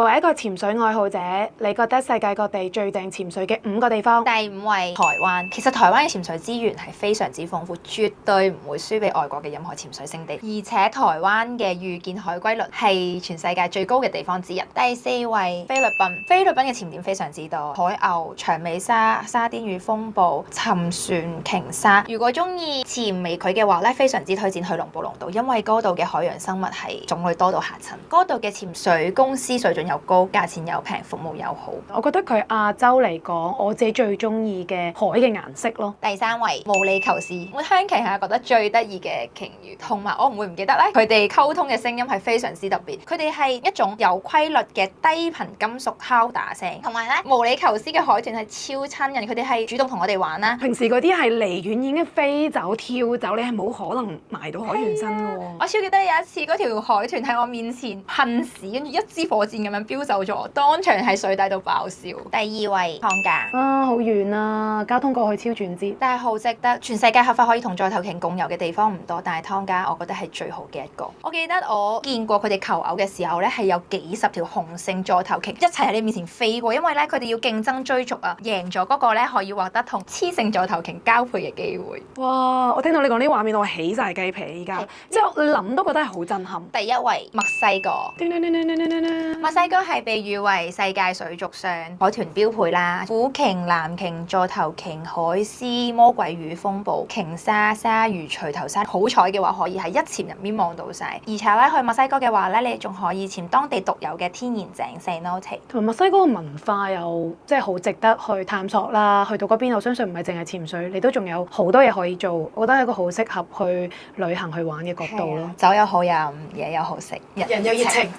作為一個潛水愛好者，你覺得世界各地最正潛水嘅5個地方？第5位台灣，其實台灣嘅潛水資源係非常之豐富，絕對唔會輸俾外國嘅任何潛水勝地。而且台灣嘅遇見海龜率係全世界最高嘅地方之一。第4位菲律賓，菲律賓嘅潛點非常之多，海鷗、長尾鯊、沙甸魚風暴、沉船鯨鯊。如果中意潛微距嘅話咧，非常之推薦去龍哺龍島，因為嗰度嘅海洋生物係種類多到嚇親。嗰度嘅潛水公司水準又高，價錢又平，服務又好。我覺得佢亞洲嚟講，我自己最中意嘅海嘅顏色咯。第3位毛里求斯，我香鯨係覺得最得意嘅鯨魚，同埋我唔會唔記得咧，佢哋溝通嘅聲音係非常之特別，佢哋係一種有規律嘅低頻金屬敲打聲，同埋咧毛里求斯嘅海豚係超親人，佢哋係主動同我哋玩啦。平時嗰啲係離遠已經飛走跳走，你係冇可能埋到海豚身嘅喎。我超記得有一次嗰條海豚喺我面前噴屎，跟住一支火箭咁樣飆走咗，當場喺水底度爆笑。第2位湯加，好遠啊，交通過去超轉折，但係好值得。全世界合法可以同座頭鯨共遊嘅地方唔多，但係湯加我覺得係最好嘅一個。我記得我見過佢哋求偶嘅時候咧，係有幾十條雄性座頭鯨一齊喺你面前飛過，因為咧佢哋要競爭追逐啊，贏咗嗰個咧可以獲得同雌性座頭鯨交配嘅機會。哇！我聽到你講呢啲畫面，我起晒雞皮依家，即係我諗都覺得係好震撼。第1位墨西哥，墨西哥係被譽為世界水族上海豚標配啦，虎鯨、藍鯨、座頭鯨、海獅、魔鬼魚風暴、鯨鯊、鯊魚、錘頭鯊，好彩嘅話可以喺一潛入面望到晒。而且咧去墨西哥嘅話咧，你仲可以潛當地獨有嘅天然井 cenote。同埋墨西哥嘅文化又即係好值得去探索啦。去到嗰邊，我相信唔係淨係潛水，你都仲有好多嘢可以做。我覺得係一個好適合去旅行去玩嘅角度咯。酒又好飲，嘢又好食，人又熱情。